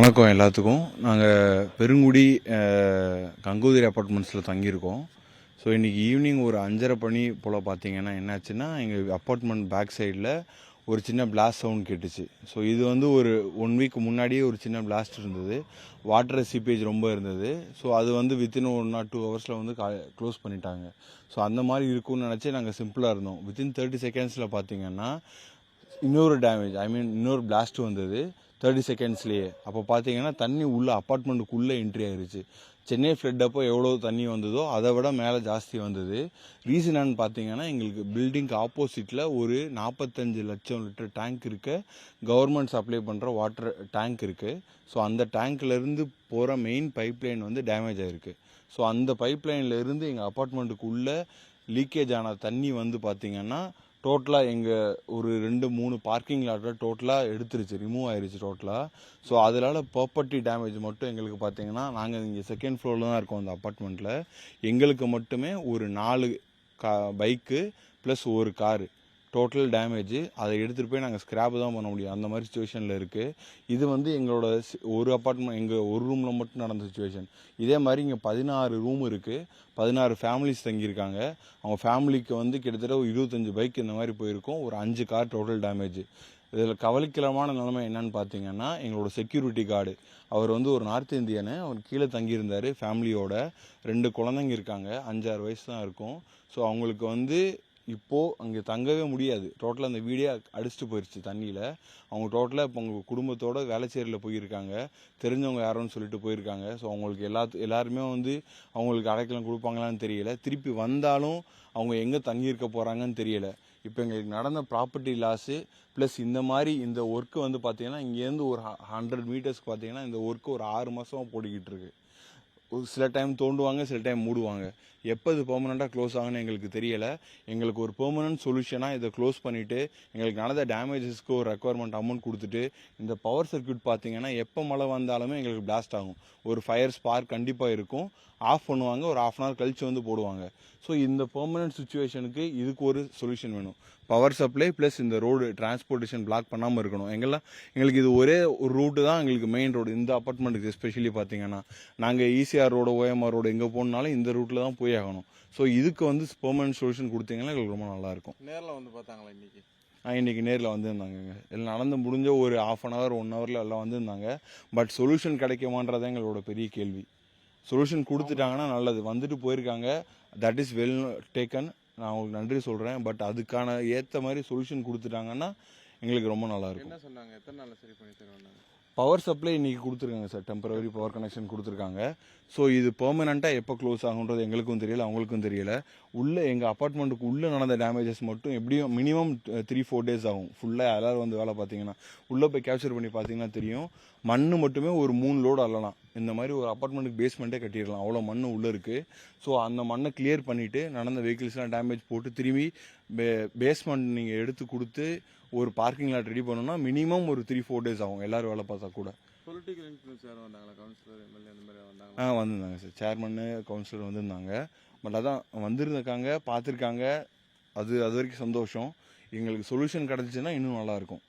வணக்கம் எல்லாத்துக்கும். நாங்கள் பெருங்குடி கங்கோதிரி அப்பார்ட்மெண்ட்ஸில் தங்கியிருக்கோம். ஸோ இன்றைக்கி ஈவினிங் ஒரு 5:30 மணி போல் பார்த்தீங்கன்னா என்னாச்சுன்னா, எங்கள் அப்பார்ட்மெண்ட் பேக் சைடில் ஒரு சின்ன பிளாஸ்ட் சவுண்ட் கேட்டுச்சு. ஸோ இது வந்து ஒரு 1 வீக் முன்னாடியே ஒரு சின்ன பிளாஸ்ட் இருந்தது. வாட்டர் சீப்பேஜ் ரொம்ப இருந்தது. ஸோ அது வந்து வித்தின் 1 or 2 ஹவர்ஸில் வந்து க்ளோஸ் பண்ணிட்டாங்க. ஸோ அந்த மாதிரி இருக்கும்னு நினச்சி நாங்கள் சிம்பிளாக இருந்தோம். வித்தின் 30 செகண்ட்ஸில் பார்த்தீங்கன்னா இன்னொரு டேமேஜ், இன்னொரு பிளாஸ்ட் வந்தது 30 செகண்ட்ஸ்லேயே. அப்போ பார்த்தீங்கன்னா தண்ணி உள்ளே அப்பார்ட்மெண்ட்டுக்குள்ளே என்ட்ரி ஆயிடுச்சு. சென்னை ஃப்ளட் அப்போ எவ்வளோ தண்ணி வந்ததோ அதை விட மேலே ஜாஸ்தி வந்தது. ரீசனான்னு பார்த்தீங்கன்னா, எங்களுக்கு பில்டிங்க்கு ஆப்போசிட்டில் ஒரு 45 லட்சம் லிட்டர் டேங்க் இருக்க கவர்மெண்ட் சப்ளை பண்ணுற வாட்டர் டேங்க் இருக்குது. ஸோ அந்த டேங்க்லேருந்து போகிற மெயின் பைப்லைன் வந்து டேமேஜ் ஆகிருக்கு. ஸோ அந்த பைப்லைன்லேருந்து எங்கள் அப்பார்ட்மெண்ட்டுக்குள்ளே லீக்கேஜ் ஆன தண்ணி வந்து பார்த்திங்கன்னா டோட்டலாக எங்கள் ஒரு 2-3 பார்க்கிங் லாட்டில் டோட்டலாக எடுத்துருச்சு, ரிமூவ் ஆயிடுச்சு டோட்டலாக. ஸோ அதனால் ப்ராப்பர்ட்டி டேமேஜ் மட்டும் எங்களுக்கு பார்த்தீங்கன்னா, நாங்கள் இங்கே செகண்ட் ஃப்ளோரில் தான் இருக்கோம் அந்த அப்பார்ட்மெண்ட்டில். எங்களுக்கு மட்டுமே ஒரு 4 பைக்கு ப்ளஸ் ஒரு காரு டோட்டல் டேமேஜ். அதை எடுத்துகிட்டு போய் நாங்கள் ஸ்க்ராப் தான் பண்ண முடியும், அந்த மாதிரி சுச்சுவேஷனில் இருக்குது. இது வந்து எங்களோட ஒரு அப்பார்ட்மெண்ட், எங்கள் ஒரு ரூமில் மட்டும் நடந்த சுச்சுவேஷன். இதே மாதிரி இங்கே 16 ரூம் இருக்குது, 16 ஃபேமிலிஸ் தங்கியிருக்காங்க. அவங்க ஃபேமிலிக்கு வந்து கிட்டத்தட்ட ஒரு 25 பைக் இந்த மாதிரி போயிருக்கும், ஒரு 5 கார் டோட்டல் டேமேஜ். இதில் கவலைக்கிடமான நிலைமை என்னன்னு பார்த்தீங்கன்னா, எங்களோட செக்யூரிட்டி கார்டு அவர் வந்து ஒரு நார்த் இந்தியனு, அவர் கீழே தங்கியிருந்தார் ஃபேமிலியோட. 2 குழந்தைங்க இருக்காங்க, 5-6 வயசு தான் இருக்கும். ஸோ அவங்களுக்கு வந்து இப்போது அங்கே தங்கவே முடியாது. டோட்டலாக அந்த வீடே அடிச்சுட்டு போயிடுச்சு தண்ணியில். அவங்க டோட்டலாக இப்போ அவங்க குடும்பத்தோடு வேளச்சேரியில் போயிருக்காங்க, தெரிஞ்சவங்க யாரோன்னு சொல்லிட்டு போயிருக்காங்க. ஸோ அவங்களுக்கு எல்லாருமே வந்து அவங்களுக்கு அடைக்கலம் கொடுப்பாங்களான்னு தெரியலை. திருப்பி வந்தாலும் அவங்க எங்கே தங்கியிருக்க போகிறாங்கன்னு தெரியலை. இப்போ எங்களுக்கு நடந்த ப்ராப்பர்ட்டி லாஸு ப்ளஸ் இந்த மாதிரி இந்த ஒர்க்கு வந்து பார்த்திங்கன்னா, இங்கேருந்து ஒரு 100 மீட்டர்ஸ்க்கு பார்த்திங்கன்னா இந்த ஒர்க்கு ஒரு 6 மாதமாக போட்டுக்கிட்டு இருக்குது. ஒரு சில டைம் தோண்டுவாங்க, சில டைம் மூடுவாங்க. எப்போ இது பெர்மனெண்ட்டாக க்ளோஸ் ஆகுன்னு எங்களுக்கு தெரியலை. எங்களுக்கு ஒரு பெர்மனன்ட் சொல்யூஷனாக இதை க்ளோஸ் பண்ணிவிட்டு எங்களுக்கு நடந்த டேமேஜஸ்க்கு ஒரு ரெக்குவயர்மெண்ட் அமௌண்ட் கொடுத்துட்டு, இந்த பவர் சர்க்யூட் பார்த்திங்கன்னா எப்போ மழை வந்தாலுமே எங்களுக்கு பிளாஸ்ட் ஆகும். ஒரு ஃபயர் ஸ்பார்க் கண்டிப்பாக இருக்கும். ஆஃப் பண்ணுவாங்க, ஒரு 1/2 hour கழித்து வந்து போடுவாங்க. ஸோ இந்த பெர்மனன்ட் சுச்சுவேஷனுக்கு இதுக்கு ஒரு சொல்யூஷன் வேணும். பவர் சப்ளை ப்ளஸ் இந்த ரோடு டிரான்ஸ்போர்ட்டேஷன் பிளாக் பண்ணாமல் இருக்கணும். எங்களுக்கு இது ஒரே ஒரு ரூட்டு தான் எங்களுக்கு மெயின் ரோடு இந்த அப்பார்ட்மெண்ட்டுக்கு. எஸ்பெஷலி பார்த்தீங்கன்னா, நாங்கள் ஈசிஆர் ரோடு, ஓஎம்ஆர் ரோடு எங்கே போகணுனாலும் இந்த ரூட்டில் தான் போய் ஆகணும். ஸோ இதுக்கு வந்து பெர்மனன்ட் சொல்யூஷன் கொடுத்தீங்கன்னா எங்களுக்கு ரொம்ப நல்லாயிருக்கும். நேரில் வந்து பார்த்தாங்களா இன்றைக்கி? இன்றைக்கி நேரில் வந்திருந்தாங்க. எல்லாம் நடந்து முடிஞ்ச ஒரு 1/2 hour 1 hourல எல்லாம் வந்திருந்தாங்க. பட் சொல்யூஷன் கிடைக்குமான்றதான் எங்களோட பெரிய கேள்வி. சொல்யூஷன் கொடுத்துட்டாங்கன்னா நல்லது. வந்துட்டு போயிருக்காங்க, தட் இஸ் வெல் டேக்கன், நான் உங்களுக்கு நன்றி சொல்கிறேன். பட் அதுக்கான ஏற்ற மாதிரி சொல்யூஷன் கொடுத்துட்டாங்கன்னா எங்களுக்கு ரொம்ப நல்லாயிருக்கும். என்ன சொன்னாங்க, எத்தனை நாளில் சரி பண்ணி தருவாங்க? பவர் சப்ளை இன்றைக்கி கொடுத்துருக்காங்க சார், டெம்பரவரி பவர் கனெக்ஷன் கொடுத்துருக்காங்க. ஸோ இது பெர்மனெண்ட்டாக எப்போ க்ளோஸ் ஆகுன்றது எங்களுக்கும் தெரியல, அவங்களுக்கும் தெரியல. உள்ளே எங்கள் அப்பார்ட்மெண்ட்டுக்கு உள்ளே நடந்த டேமேஜஸ் மட்டும் எப்படியும் மினிமம் 3-4 days ஆகும். ஃபுல்லாக எல்லாரும் வந்து வேலை பார்த்தீங்கன்னா உள்ளே போய் கேப்சர் பண்ணி பார்த்தீங்கன்னா தெரியும். மண் மட்டுமே ஒரு 3 லோடு அள்ளலாம். இந்த மாதிரி ஒரு அப்பார்ட்மெண்ட்டுக்கு பேஸ்மெண்ட்டே கட்டிடலாம், அவ்வளோ மண் உள்ளே இருக்குது. ஸோ அந்த மண்ணை கிளியர் பண்ணிவிட்டு நடந்த வெஹிக்கிள்ஸ்லாம் டேமேஜ் போட்டு திரும்பி பேஸ்மெண்ட் நீங்கள் எடுத்து கொடுத்து ஒரு பார்க்கிங் லாட் ரெடி பண்ணணும்னா மினிமம் ஒரு 3-4 days ஆகும், எல்லோரும் வேலை பார்த்தா கூட. பொலிட்டிக்கல் இன்ஃப்ளூயன்ஸ் யாரும் வந்தாங்களா? கவுன்சிலர், எம்எல்ஏ அந்த மாதிரி வந்தாங்க? வந்திருந்தாங்க சார், சேர்மன்னு கவுன்சிலர் வந்திருந்தாங்க. பட் அதான் வந்திருக்காங்க, பார்த்துருக்காங்க. அது வரைக்கும் சந்தோஷம். எங்களுக்கு சொல்யூஷன் கிடச்சிச்சின்னா இன்னும் நல்லாயிருக்கும்.